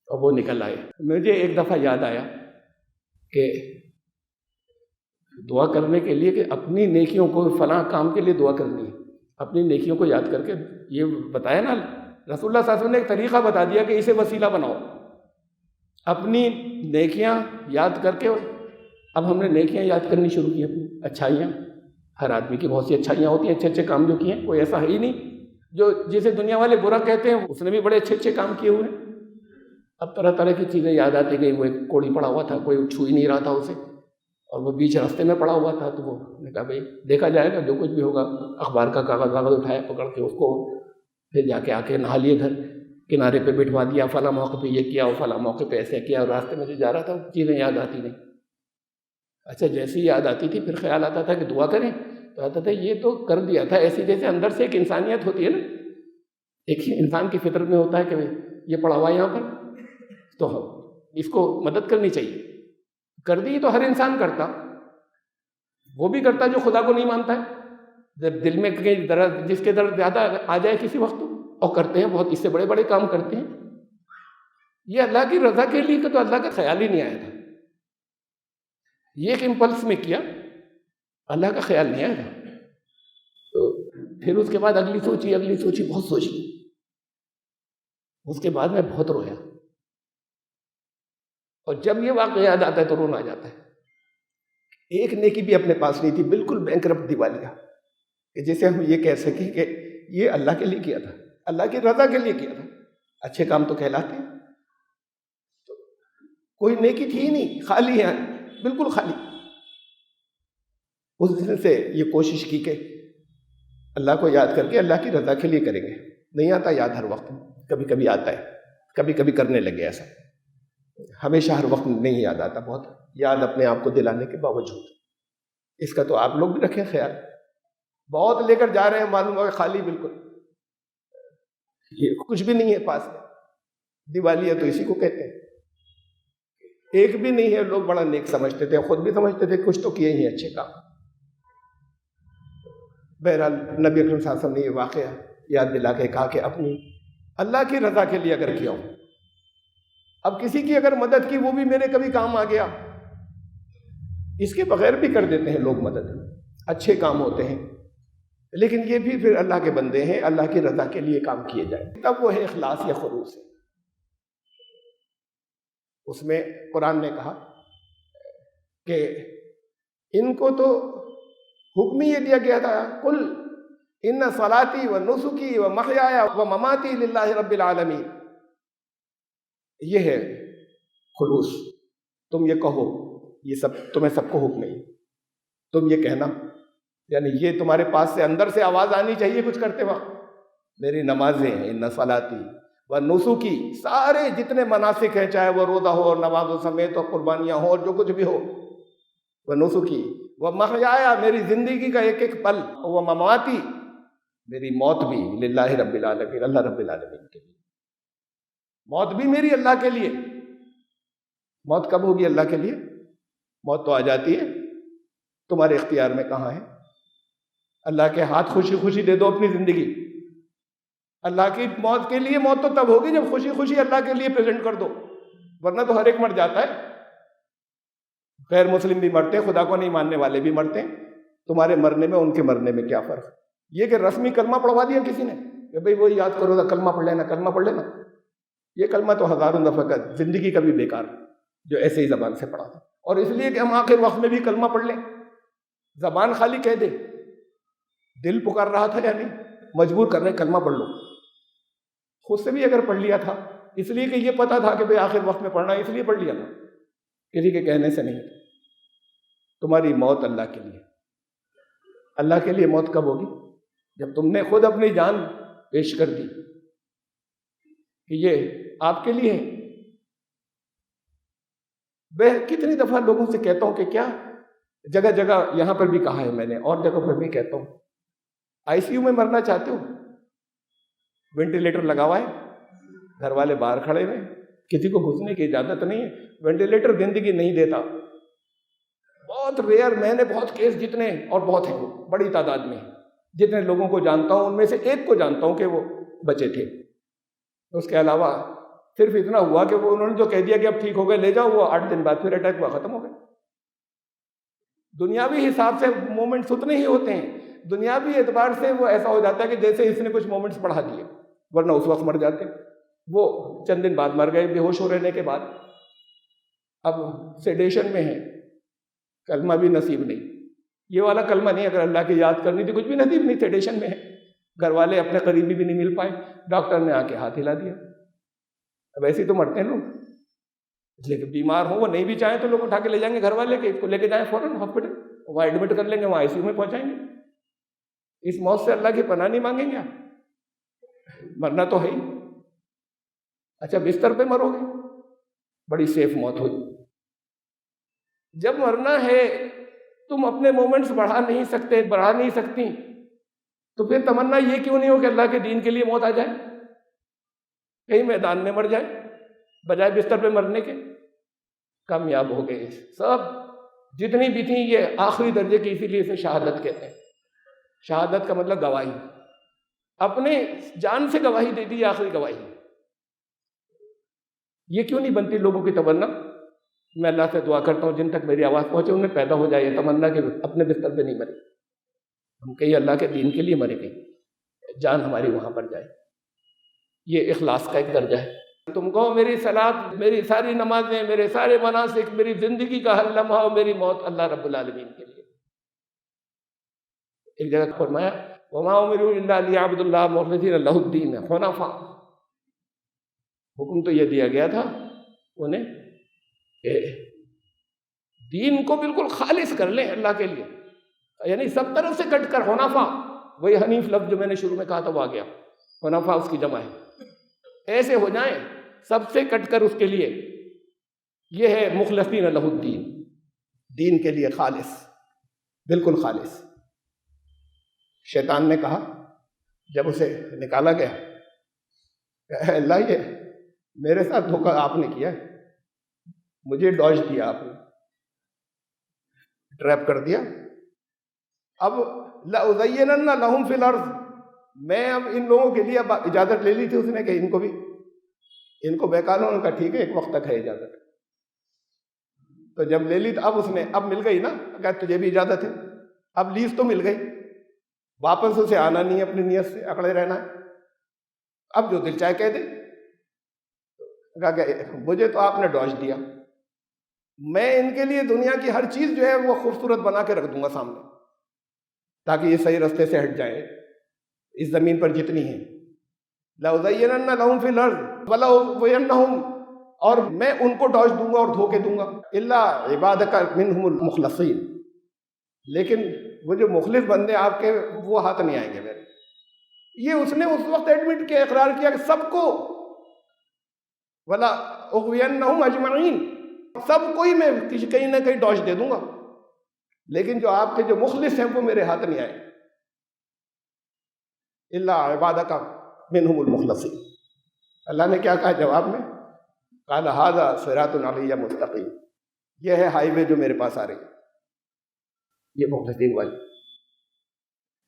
اور وہ نکل آئے۔ مجھے ایک دفعہ یاد آیا کہ دعا کرنے کے لیے کہ اپنی نیکیوں کو، فلاں کام کے لیے دعا کرنی ہے، اپنی نیکیوں کو یاد کر کے، یہ بتایا نا رسول اللہ صلی اللہ علیہ وسلم نے ایک طریقہ بتا دیا کہ اسے وسیلہ بناؤ، اپنی نیکیاں یاد کر کے۔ اب ہم نے نیکیاں یاد کرنی شروع کی، اپنی اچھائیاں، ہر آدمی کی بہت سی اچھائیاں ہوتی ہیں، اچھے اچھے کام جو کیے ہیں، کوئی ایسا ہے ہی نہیں جو جسے دنیا والے برا کہتے ہیں، اس نے بھی بڑے اچھے اچھے کام کیے ہوئے ہیں۔ اب طرح طرح کی چیزیں یاد آتی گئی، وہ ایک کوڑی پڑا ہوا تھا، کوئی چھو ہی نہیں رہا تھا اسے، اور وہ بیچ راستے میں پڑا ہوا تھا، تو وہ نے کہا بھائی دیکھا جائے گا جو کچھ بھی ہوگا، اخبار کا کاغذ اٹھایا پکڑ کے اس کو، پھر جا کے آ کے نہا لیے گھر، کنارے پہ بٹھوا دیا، فلاں موقع پہ یہ کیا، اور فلاں موقع پہ ایسے کیا، اور راستے میں جو جا رہا تھا چیزیں یاد آتی نہیں۔ اچھا جیسی یاد آتی تھی پھر خیال آتا تھا کہ دعا کریں، تو آتا تھا یہ تو کر دیا تھا، ایسی جیسے اندر سے ایک انسانیت ہوتی ہے نا، ایک انسان کی فطرت میں ہوتا ہے کہ یہ پڑا ہوا ہے یہاں پر، تو اس کو مدد کرنی چاہیے، کر دی تو ہر انسان کرتا، وہ بھی کرتا جو خدا کو نہیں مانتا ہے، جب دل میں کہیں درد، جس کے درد زیادہ آ جائے کسی وقت، اور کرتے ہیں بہت، اس سے بڑے بڑے کام کرتے ہیں، یہ اللہ کی رضا کے لیے تو اللہ کا خیال ہی نہیں آیا تھا، یہ ایک امپلس میں کیا، اللہ کا خیال نہیں آیا تھا۔ تو پھر اس کے بعد اگلی سوچی، بہت سوچی، اس کے بعد میں بہت رویا، اور جب یہ واقعہ یاد آتا ہے تو رونا آ جاتا ہے۔ ایک نیکی بھی اپنے پاس نہیں تھی، بالکل بینکرپٹ دیوالیہ، کہ جسے ہم یہ کہہ سکیں کہ یہ اللہ کے لیے کیا تھا، اللہ کی رضا کے لیے کیا تھا، اچھے کام تو کہلاتے ہیں، تو کوئی نیکی تھی ہی نہیں، خالی ہے، بالکل خالی۔ اس دن سے یہ کوشش کی کہ اللہ کو یاد کر کے اللہ کی رضا کے لیے کریں گے۔ نہیں آتا یاد ہر وقت، کبھی کبھی آتا ہے، کبھی کبھی کرنے لگے ایسا، ہمیشہ ہر وقت نہیں یاد آتا، بہت یاد اپنے آپ کو دلانے کے باوجود۔ اس کا تو آپ لوگ بھی رکھیں خیال، بہت لے کر جا رہے ہیں، معلوم ہو خالی، بالکل یہ کچھ بھی نہیں ہے پاس میں۔ دیوالیہ تو اسی کو کہتے ہیں، ایک بھی نہیں ہے، لوگ بڑا نیک سمجھتے تھے، خود بھی سمجھتے تھے کچھ تو کیے ہی اچھے کام۔ بہرحال نبی اکرم صلی اللہ علیہ وسلم نے یہ واقعہ یاد دلا کے کہا کہ اپنی اللہ کی رضا کے لیے اگر کیا ہوں، اب کسی کی اگر مدد کی، وہ بھی میرے کبھی کام آ گیا، اس کے بغیر بھی کر دیتے ہیں لوگ مدد، اچھے کام ہوتے ہیں، لیکن یہ بھی پھر اللہ کے بندے ہیں، اللہ کی رضا کے لیے کام کیے جائیں، تب وہ ہے اخلاص یا خلوص۔ اس میں قرآن نے کہا کہ ان کو تو حکم یہ دیا گیا تھا، قل ان صلاتی و نسکی و محیایا و مماتی للہ رب العالمین، یہ ہے خلوص، تم یہ کہو، یہ سب تمہیں سب کو حکم ہے، تم یہ کہنا، یعنی یہ تمہارے پاس سے اندر سے آواز آنی چاہیے کچھ کرتے وقت، میری نمازیں ہیں، ان صلاتی و نسکی، سارے جتنے مناسک ہیں، چاہے وہ روزہ ہو اور نمازوں سمیت اور قربانیاں ہوں اور جو کچھ بھی ہو، وہ نسکی و محیایا، میری زندگی کا ایک ایک پل، وہ مماتی، میری موت بھی للہ رب العالمین، اللہ رب العالمین کے لیے، موت بھی میری اللہ کے لیے۔ موت کب ہوگی اللہ کے لیے؟ موت تو آ جاتی ہے، تمہارے اختیار میں کہاں ہے؟ اللہ کے ہاتھ خوشی خوشی دے دو اپنی زندگی، اللہ کی موت کے لیے موت تو تب ہوگی جب خوشی خوشی اللہ کے لیے پریزنٹ کر دو، ورنہ تو ہر ایک مر جاتا ہے، غیر مسلم بھی مرتے ہیں، خدا کو نہیں ماننے والے بھی مرتے ہیں، تمہارے مرنے میں ان کے مرنے میں کیا فرق؟ یہ کہ رسمی کلمہ پڑھوا دیا کسی نے کہ بھئی وہ یاد کرو نا، کلمہ پڑھ لینا، کلمہ پڑھ لینا، یہ کلمہ تو ہزاروں دفعہ کا زندگی کا بھی بیکار جو ایسے ہی زبان سے پڑھا تھا، اور اس لیے کہ ہم آخر وقت میں بھی کلمہ پڑھ لیں، زبان خالی کہہ دے، دل پکار رہا تھا یا نہیں، مجبور کر رہے کلمہ پڑھ لو، خود سے بھی اگر پڑھ لیا تھا، اس لیے کہ یہ پتا تھا کہ بھئی آخر وقت میں پڑھنا ہے، اس لیے پڑھ لیا تھا، کسی کے کہنے سے نہیں۔ تمہاری موت اللہ کے لیے، اللہ کے لیے موت کب ہوگی؟ جب تم نے خود اپنی جان پیش کر دی کہ یہ آپ کے لیے ہے۔ میں کتنی دفعہ لوگوں سے کہتا ہوں کہ کیا جگہ جگہ، یہاں پر بھی کہا ہے میں نے، اور جگہ پر بھی کہتا ہوں، آئی سی یو میں مرنا چاہتے ہو، وینٹیلیٹر لگا ہوا ہے، گھر والے باہر کھڑے ہوئے، کسی کو گھسنے کی اجازت نہیں ہے، وینٹیلیٹر زندگی نہیں دیتا، بہت بہت ریئر، میں نے بہت کیس جتنے، اور بہت ہیں وہ بڑی تعداد میں، جتنے لوگوں کو جانتا ہوں ان میں سے ایک کو جانتا ہوں کہ وہ بچے تھے. اس کے علاوہ صرف اتنا ہوا کہ وہ انہوں نے جو کہہ دیا کہ اب ٹھیک ہو گئے لے جاؤ، وہ 8 دن بعد پھر اٹیک ہوا، ختم ہو گئے. دنیاوی حساب سے مومنٹس اتنے ہی ہوتے ہیں، دنیاوی اعتبار سے وہ ایسا ہو جاتا ہے کہ جیسے اس نے کچھ مومنٹس بڑھا دیے، ورنہ اس وقت مر جاتے. وہ چند دن بعد مر گئے بے ہوش ہو رہنے کے بعد. اب سیڈیشن میں ہے، کلمہ بھی نصیب نہیں. یہ والا کلمہ نہیں، اگر اللہ کی یاد کرنی تھی کچھ بھی نصیب نہیں، سیڈیشن میں ہے. گھر والے اپنے قریبی بھی نہیں مل پائے، ڈاکٹر نے آ کے ہاتھ ہلا دیا. اب ایسے ہی تو مرتے ہیں لوگ، اس لیے کہ بیمار ہوں وہ نہیں بھی چاہیں تو لوگ اٹھا کے لے جائیں گے گھر والے کے، اس کو لے کے جائیں فوراً ہاسپٹل، وہاں ایڈمٹ کر لیں گے، وہاں آئی سی یو میں پہنچائیں گے. اس موت سے اللہ کی پناہ نہیں مانگیں گے آپ؟ مرنا تو ہے ہی. اچھا بستر پہ مرو گے، بڑی سیف موت ہوئی. جب مرنا ہے تم اپنے مومنٹس بڑھا نہیں سکتے، بڑھا نہیں سکتی، تو پھر تمنا یہ کیوں نہیں ہو کہ اللہ کے دین کے لیے موت آ جائے، کہیں میدان میں مر جائے بجائے بستر پہ مرنے کے. کامیاب ہو گئے سب جتنی بھی تھیں. یہ آخری درجے کی، اسی لیے اسے شہادت کہتے ہیں. شہادت کا مطلب گواہی، اپنے جان سے گواہی دے دی، آخری گواہی. یہ کیوں نہیں بنتی لوگوں کی تمنا؟ میں اللہ سے دعا کرتا ہوں جن تک میری آواز پہنچے ان میں پیدا ہو جائے یہ تمنا کہ اپنے بستر پہ نہیں مرے، ہم کہیں اللہ کے دین کے لیے مرے، کہیں جان ہماری وہاں پر جائے. یہ اخلاص کا ایک درجہ ہے. تم کہو میری صلاۃ، میری ساری نمازیں، میرے سارے مناسک، میری زندگی کا ہر لمحہ اور میری موت اللہ رب العالمین کے لیے. ایک جگہ فرمایا وما امروا الا ليعبدوا الله مخلصين له الدين حنفاء. حکم تو یہ دیا گیا تھا انہیں کہ دین کو بالکل خالص کر لیں اللہ کے لیے، یعنی سب طرف سے کٹ کر. حنفاء، وہی حنیف لفظ جو میں نے شروع میں کہا تھا وہ آ گیا. حنفاء اس کی جمع ہے، ایسے ہو جائیں سب سے کٹ کر اس کے لیے. یہ ہے مخلصین لہ الدین، دین کے لیے خالص، بالکل خالص. شیطان نے کہا جب اسے نکالا گیا کہ اللہ یہ میرے ساتھ دھوکہ آپ نے کیا ہے، مجھے ڈوج دیا آپ نے، ٹریپ کر دیا. اب لأزینن لہم فی الارض، میں اب ان لوگوں کے لیے اب اجازت لے لی تھی اس نے کہ ان کو بیکالوں. نے کہا ٹھیک ہے ایک وقت تک ہے اجازت. تو جب لے لی تو اب اس نے اب مل گئی نا، کہ تجھے بھی اجازت ہے. اب لیز تو مل گئی، واپس اسے آنا نہیں ہے، اپنی نیت سے اکڑے رہنا ہے. اب جو دل چاہے کہہ دے. کہا کہ مجھے تو آپ نے ڈوج دیا، میں ان کے لیے دنیا کی ہر چیز جو ہے وہ خوبصورت بنا کے رکھ دوں گا سامنے تاکہ یہ صحیح رستے سے ہٹ جائے. اس زمین پر جتنی ہیں لأزینن لہم فی الارض ولأغوینہم، اور میں ان کو ڈوج دوں گا اور دھوکے دوں گا. الا عبادک منہم المخلصین، لیکن وہ جو مخلص بندے آپ کے وہ ہاتھ نہیں آئیں گے میرے. یہ اس نے اس وقت ایڈمٹ کیا، اقرار کیا کہ سب کو وَلَأُغْوِيَنَّهُمْ أَجْمَعِينَ، سب کو ہی میں کہیں نہ کہیں ڈوج دے دوں گا، لیکن جو آپ کے جو مخلص ہیں وہ میرے ہاتھ نہیں آئے. إِلَّا عِبَادَكَ مِنْهُمُ الْمُخْلَصِينَ. اللہ نے کیا کہا جواب میں؟ قَالَ هَذَا صِرَاطٌ عَلَيَّ مُسْتَقِيمٌ، یہ ہے ہائی وے جو میرے پاس آ رہی ہے، یہ مخلصین والی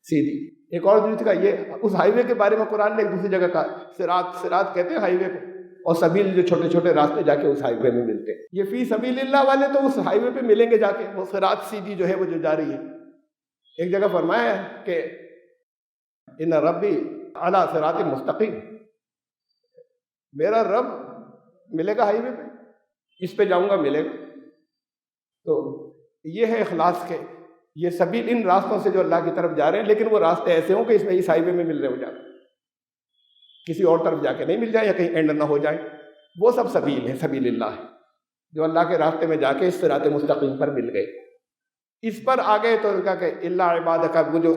سیدھی. ایک اور دوسری کا یہ اس ہائی وے کے بارے میں قرآن نے ایک دوسری جگہ کہا صراط کہتے ہیں ہائی وے کو، اور سبیل جو چھوٹے چھوٹے راستے جا کے اس ہائی وے میں ملتے ہیں. یہ فی سبیل اللہ والے تو اس ہائی وے پہ ملیں گے جا کے، وہ صراط سیدھی جو ہے وہ جو جا رہی ہے. ایک جگہ فرمایا ہے کہ ان ربی علی صراط مستقیم، میرا رب ملے گا ہائی وے پہ، اس پہ جاؤں گا ملے گا. تو یہ ہے اخلاص کے یہ سبیل، ان راستوں سے جو اللہ کی طرف جا رہے ہیں، لیکن وہ راستے ایسے ہوں کہ اس میں اس ہائی وے میں مل رہے ہو جا کے، کسی اور طرف جا کے نہیں مل جائے یا کہیں اینڈ نہ ہو جائے. وہ سب سبیل ہے، سبیل اللہ ہے، جو اللہ کے راستے میں جا کے اس صراط مستقیم پر مل گئے. اس پر آ گئے تو کہا کہ الا عبادک، وہ جو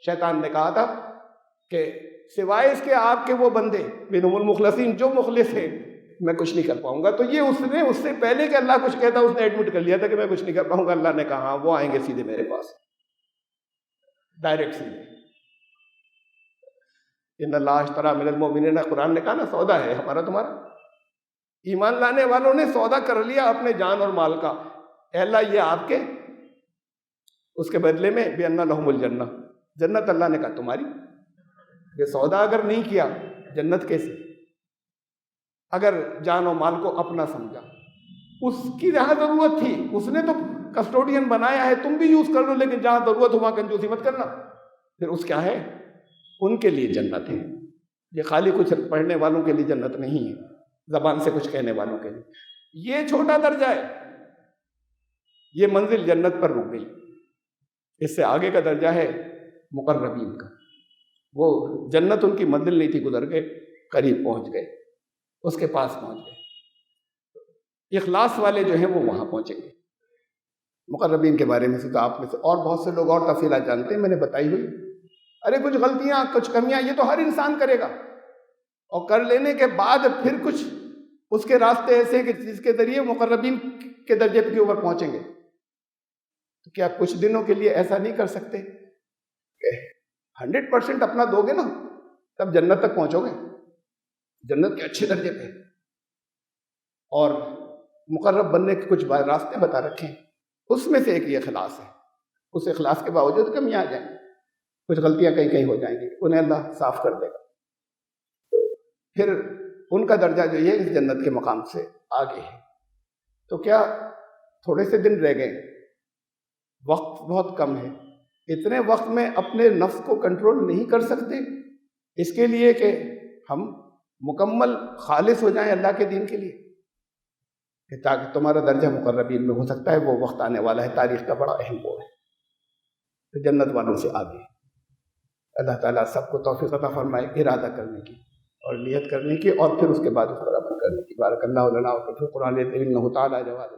شیطان نے کہا تھا کہ سوائے اس کے آپ کے وہ بندے منہم المخلصین، جو مخلص ہیں، میں کچھ نہیں کر پاؤں گا. تو یہ اس نے اس سے پہلے کہ اللہ کچھ کہتا اس نے ایڈمٹ کر لیا تھا کہ میں کچھ نہیں کر پاؤں گا. اللہ نے کہا ہاں وہ آئیں گے سیدھے میرے پاس، ڈائریکٹ سیدھے. ان اللہ اشتری من المؤمنین، قرآن نے کہا نا سودا ہے ہمارا تمہارا. ایمان لانے والوں نے سودا کر لیا اپنے جان اور مال کا. اے اللہ یہ آپ کے اس کے بدلے میں بِأَنَّ لَهُمُ الْجَنَّةَ، جنت اللہ نے کہا تمہاری. یہ سودا اگر نہیں کیا جنت کیسے؟ اگر جان و مال کو اپنا سمجھا، اس کی جہاں ضرورت تھی اس نے تو کسٹوڈین بنایا ہے، تم بھی یوز کر لو، لیکن جہاں ضرورت ہو وہاں کنجوسی مت کرنا. پھر اس کیا ہے؟ ان کے لیے جنت ہے. یہ خالی کچھ پڑھنے والوں کے لیے جنت نہیں ہے، زبان سے کچھ کہنے والوں کے لیے. یہ چھوٹا درجہ ہے، یہ منزل جنت پر رک گئی. اس سے آگے کا درجہ ہے مقربین کا. وہ جنت ان کی منزل نہیں تھی، گزر گئے، قریب پہنچ گئے، اس کے پاس پہنچ گئے. اخلاص والے جو ہیں وہ وہاں پہنچیں گے. مقربین کے بارے میں سے تو آپ میں سے اور بہت سے لوگ اور تفصیلات جانتے ہیں، میں نے بتائی ہوئی. ارے کچھ غلطیاں کچھ کمیاں یہ تو ہر انسان کرے گا، اور کر لینے کے بعد پھر کچھ اس کے راستے ایسے ہیں کہ جس کے ذریعے مقربین کے درجے کے اوپر پہنچیں گے. تو کیا کچھ دنوں کے لیے ایسا نہیں کر سکتے کہ 100% اپنا دو گے نا تب جنت تک پہنچو گے، جنت کے اچھے درجے پہ. اور مقرب بننے کے کچھ راستے بتا رکھے ہیں، اس میں سے ایک یہ اخلاص ہے. اس اخلاص کے باوجود کمیاں آ جائیں، کچھ غلطیاں کہیں کہیں ہو جائیں گی، انہیں اللہ صاف کر دے گا. پھر ان کا درجہ جو یہ اس جنت کے مقام سے آگے ہے. تو کیا تھوڑے سے دن رہ گئے، وقت بہت کم ہے، اتنے وقت میں اپنے نفس کو کنٹرول نہیں کر سکتے اس کے لیے کہ ہم مکمل خالص ہو جائیں اللہ کے دین کے لیے، کہ تاکہ تمہارا درجہ مقربین میں ہو سکتا ہے. وہ وقت آنے والا ہے، تاریخ کا بڑا اہم موڑ ہے. تو جنت والوں سے آگے اللہ تعالیٰ سب کو توفیق عطا فرمائے ارادہ کرنے کی اور نیت کرنے کی، اور پھر اس کے بعد اس پر عمل کرنے کی. بارک اللہ لنا و فی القرآن العظیم انہ تعالی جواد